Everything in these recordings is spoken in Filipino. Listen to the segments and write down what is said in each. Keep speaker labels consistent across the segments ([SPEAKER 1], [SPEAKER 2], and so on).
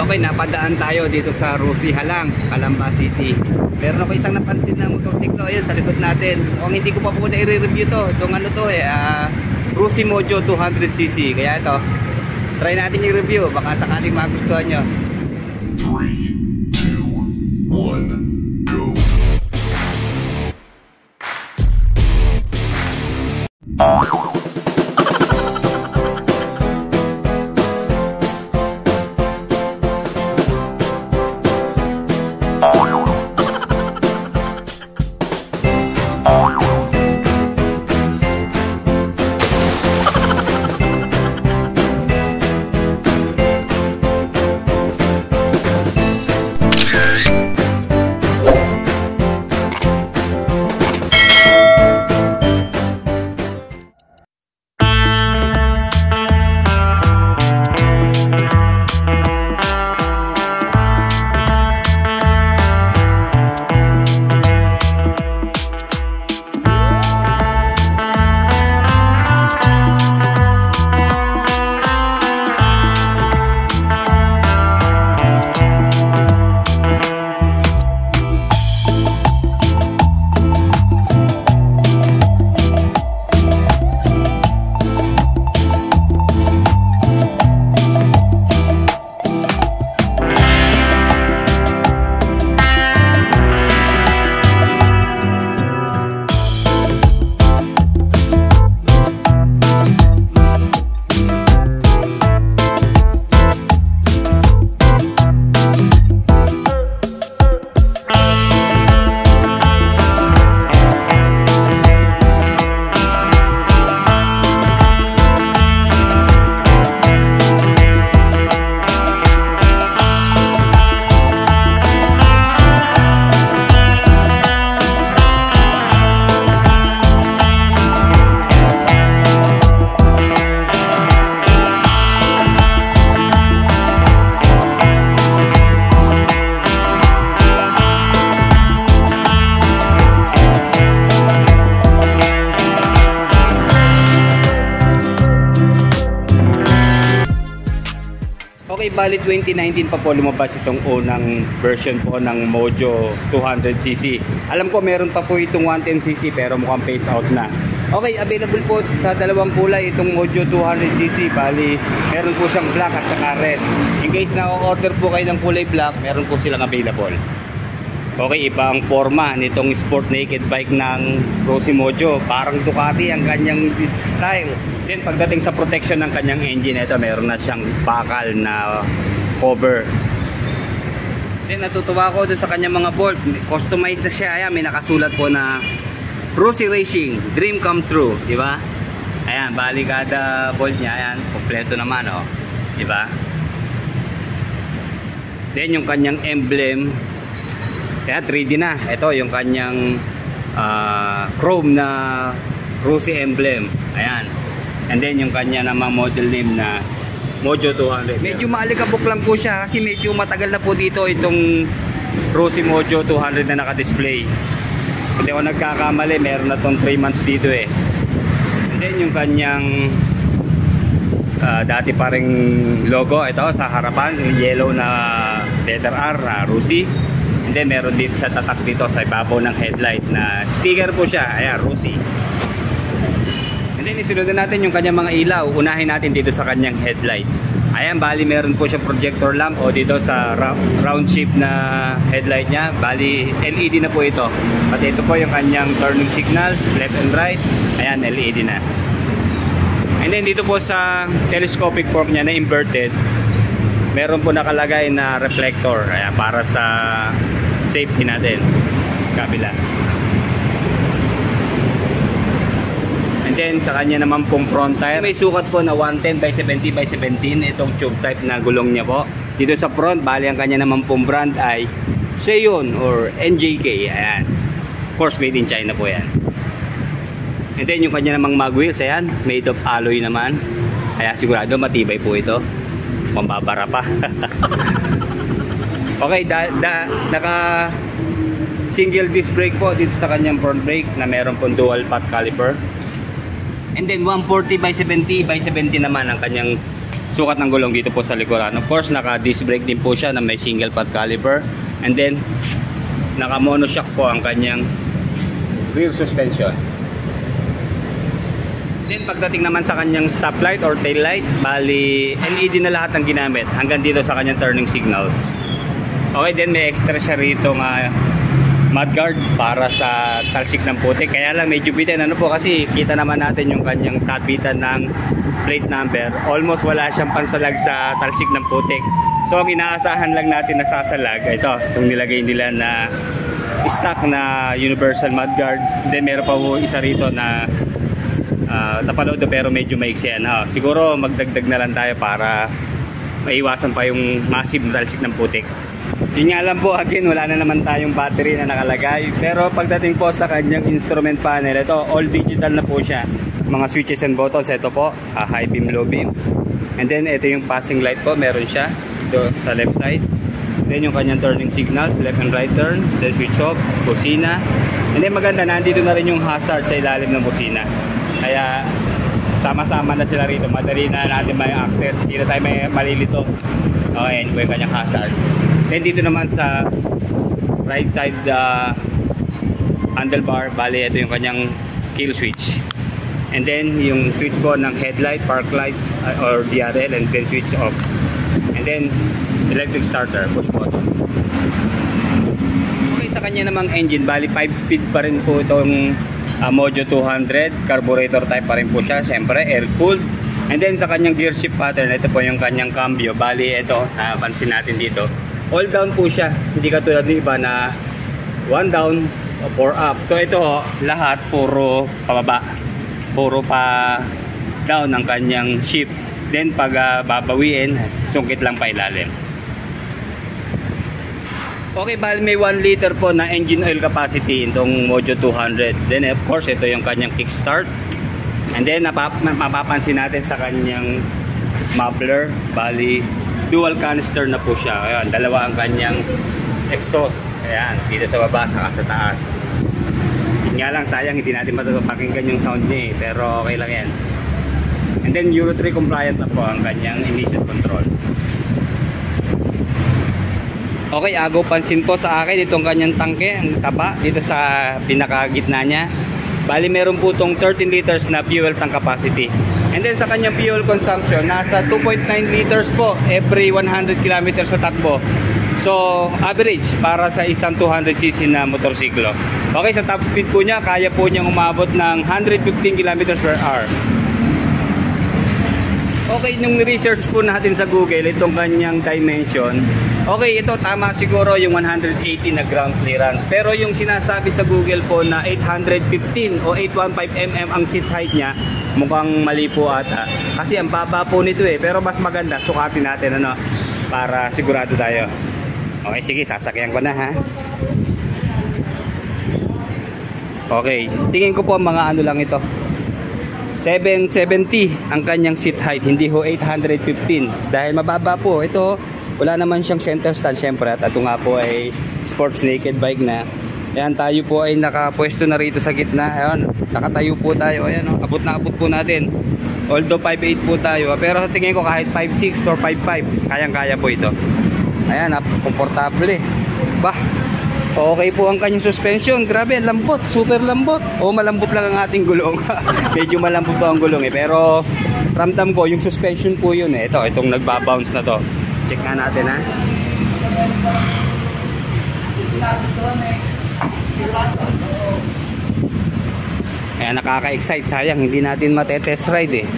[SPEAKER 1] Okay, napadaan tayo dito sa Rusi Halang, Calamba City. Meron ako isang napansin na motorsiklo ayun sa likod natin. Kung hindi ko pa po na-review to, itong ano to Rusi Mojo 200cc. Kaya ito, try natin yung review, baka sakaling magustuhan nyo.
[SPEAKER 2] 3, 2, 1, go!
[SPEAKER 1] Okay, bali 2019 pa po lumabas itong unang version po ng Mojo 200cc. Alam ko meron pa po itong 110cc pero mukhang phase out na. Okay, available po sa dalawang kulay itong Mojo 200cc. Bali, meron po siyang black at saka red. In case na order po kayo ng kulay black, meron po silang available. Okay, iba ang forma nitong sport naked bike ng Rusi Mojo. Parang Ducati ang kanyang style. Then pagdating sa protection ng kanyang engine, ito meron na siyang bakal na cover. Then natutuwa ko dun sa kanyang mga bolt. Customized na siya. Ayan, may nakasulat po na Rusi Racing, Dream Come True. Diba? Ayan, bali kada bolt niya. Ayan, kompleto naman. Oh. Diba? Then yung kanyang emblem. Kaya 3D na. Ito yung kanyang chrome na Rusi emblem. Ayan. And then yung kanya namang model name na Mojo 200. Medyo maalikabok lang po siya kasi medyo matagal na po dito itong Rusi Mojo 200 na naka-display. Hindi ako nagkakamali, meron na tong 3 months dito eh. And then yung kanyang dati pa ring logo. Ito sa harapan, yellow na letter R na Rusi. And then meron dito sa tatak dito sa ibabaw ng headlight na sticker po siya. Ayan, Rusi. And then isunod natin yung kanyang mga ilaw. Unahin natin dito sa kanyang headlight. Ayan, bali meron po siya projector lamp o dito sa round shape na headlight niya. Bali LED na po ito. At ito po yung kanyang turning signals, left and right. Ayan, LED na. And then dito po sa telescopic fork niya na inverted, meron po nakalagay na reflector. Ayan, para sa safety natin. Kabila. And then sa kanya naman pong front tire, may sukat po na 110 by 70 by 17 itong tube type na gulong niya po. Dito sa front, bali ang kanya naman pong brand ay Seiyun or NJK. Ayan. Of course, made in China po yan. And then yung kanya namang mag wheels, ayan, made of alloy naman. Kaya sigurado matibay po ito. Pambabara pa. Okay, naka single disc brake po dito sa kanyang front brake na meron pong dual path caliper. And then 140 by 70 by 70 naman ang kanyang sukat ng gulong dito po sa likuran. Of course, naka disc brake din po siya na may single pot caliper, and then naka monoshock po ang kanyang rear suspension. Then pagdating naman sa kanyang stoplight or tail light, bali LED na lahat ng ginamit hanggang dito sa kanyang turning signals. Okay, then may extra siya rito nga mudguard para sa talsik ng putik. Kaya lang medyo bitin ano po, kasi kita naman natin yung kanyang kabitan ng plate number. Almost wala siyang pansalag sa talsik ng putik. So ang inaasahan lang natin na sasalag, ito, itong nilagay nila na stock na universal mudguard. Then meron pa po isa rito na napanood pero medyo maiksi. Siguro magdagdag na lang tayo para maiwasan pa yung massive na talsik ng putik. Yun nga lang po, again, wala na naman tayong battery na nakalagay. Pero pagdating po sa kanyang instrument panel, ito, all digital na po siya. Mga switches and buttons, ito po, high beam, low beam. And then, ito yung passing light po, meron siya ito sa left side. Then yung kanyang turning signals, left and right turn, then switch off, busina. And then maganda, nandito na rin yung hazard sa ilalim ng busina. Kaya, sama-sama na sila rito. Madali na natin may access. Hindi na tayo may malilito. Okay, anyway, kanyang hazard. Then dito naman sa right side handlebar, bali ito yung kanyang kill switch. And then yung switch po ng headlight, park light or DRL, and then switch off. And then electric starter, push button. Okay, sa kanya namang engine, bali 5-speed pa rin po itong Mojo 200. Carburetor type pa rin po siya, syempre air cooled. And then sa kanyang gear shift pattern, ito po yung kanyang cambio. Bali ito, pansin natin dito, all down po siya, hindi katulad ng iba na 1 down o 4 up. So ito lahat puro pababa, puro pa down ang kanyang shift. Then pag babawiin, sungkit lang pa ilalim. Okay, bali may 1 liter po na engine oil capacity itong Mojo 200. Then of course ito yung kanyang kickstart. And then mapapansin natin sa kanyang muffler, bali dual canister na po siya. Ayan, dalawa ang kanyang exhaust. Ayan, dito sa baba, saka sa taas. Yun nga lang, sayang hindi natin matutupakinggan yung sound niya eh, pero okay lang yan. And then Euro 3 compliant na po ang kanyang emission control. Okay, agaw pansin po sa akin itong kanyang tangke, ang taba dito sa pinakagitna niya. Bali meron po itong 13 liters na fuel tank capacity. And then sa kanyang fuel consumption, nasa 2.9 liters po every 100 kilometers sa takbo. So average para sa isang 200cc na motorsiklo. Okay, sa top speed po niya, kaya po niyang umabot ng 115 kilometers per hour. Okay, nung research po natin sa Google itong kanyang dimension, okay, ito tama siguro yung 180 na ground clearance. Pero yung sinasabi sa Google po na 815 o 815 mm ang seat height niya, mukhang mali po ata. Kasi ang baba po nito eh. Pero mas maganda, sukatin natin ano, para sigurado tayo. Okay, sige, sasakyan ko na ha. Okay, tingin ko po mga ano lang ito. 770 ang kanyang seat height, hindi ho 815 dahil mababa po. Ito wala naman siyang center stand syempre, at ito nga po ay sports naked bike na. Ayan, tayo po ay nakapwesto na rito sa gitna. Ayan, nakatayo po tayo. Ayan, abot na abot po natin. Although 5'8 po tayo, pero sa tingin ko kahit 5'6 or 5'5 kayang kaya po ito. Ayan, komportable eh. Bah, okay po ang kanyang suspension. Grabe, lambot, super lambot. O malambot lang ang ating gulong. Medyo malambot po ang gulong eh, pero ramdam ko yung suspension po yun eh. Ito, itong nagbabounce na to. Check nga natin ha. Ayan, nakaka-excite. Sayang, hindi natin matetest ride eh.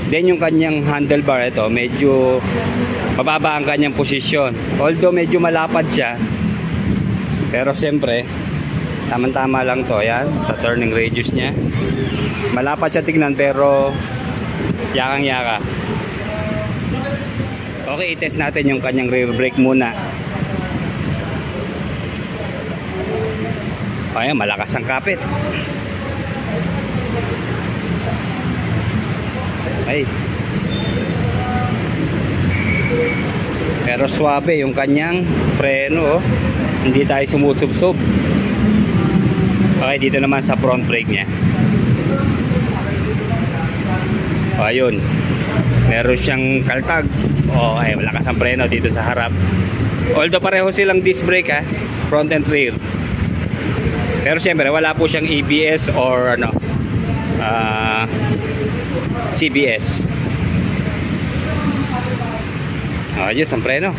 [SPEAKER 1] Then yung kanyang handlebar, ito, medyo mababa ang kanyang posisyon. Although medyo malapad siya, pero siyempre tamang-tama lang to. Ayan, sa turning radius niya malapad siya tignan, pero yakang-yaka. Okay, i-test natin yung kanyang rear brake muna. Ayan, malakas ang kapit. Ay, pero suabe yung kanyang preno, oh. Hindi tayo sumusubsob. Okay, dito naman sa front brake niya. Ayun, Meron siyang kaltag. Ay, malakas ang preno dito sa harap. Although pareho silang disc brake front and rear. Pero siyempre wala po siyang ABS or CBS. Ayos ang preno.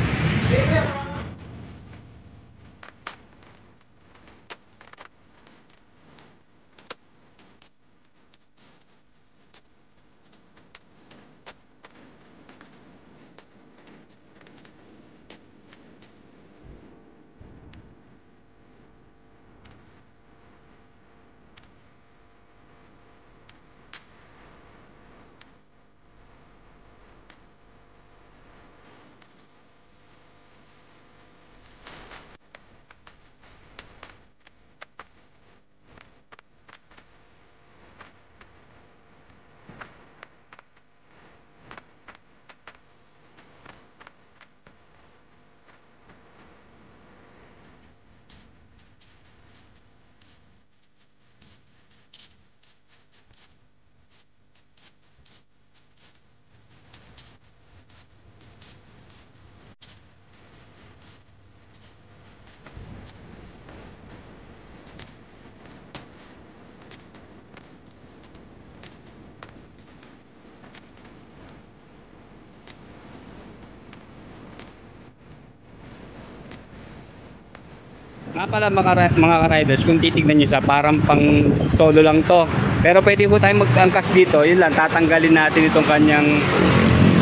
[SPEAKER 1] Nga pala mga riders, kung titignan nyo sa parang pang solo lang to, pero pwede po tayo mag-angkas dito. Yun lang, tatanggalin natin itong kanyang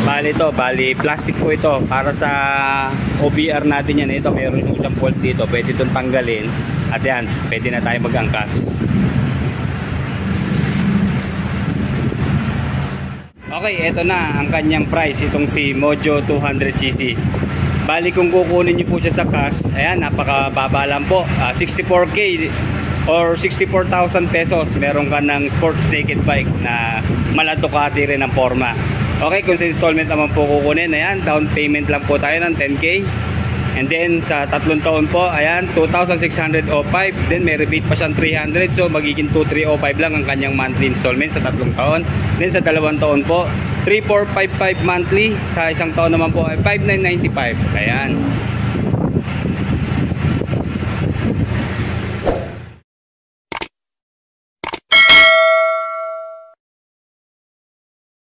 [SPEAKER 1] bali plastic po ito para sa OBR natin yan. Ito meron yung isang bolt dito, pwede itong tanggalin at yan, pwede na tayo mag-angkas. Okay, ito na ang kanyang price, itong si Mojo 200cc. Bali kung kukunin nyo po siya sa cash, ayan, napakababa lang po, 64k or 64,000 pesos. Meron ka ng sports naked bike na mala Ducati rin ang forma. Okay, kung sa installment naman po kukunin, ayan, down payment lang po tayo ng 10k. And then sa 3 taon po, ayan, 2,605. Then may rebate pa siyang 300, so magiging 2,305 lang ang kanyang monthly installment sa 3 taon. Then sa 2 taon po, 3,455 monthly. Sa 1 taon naman po ay 5,995. Ayan.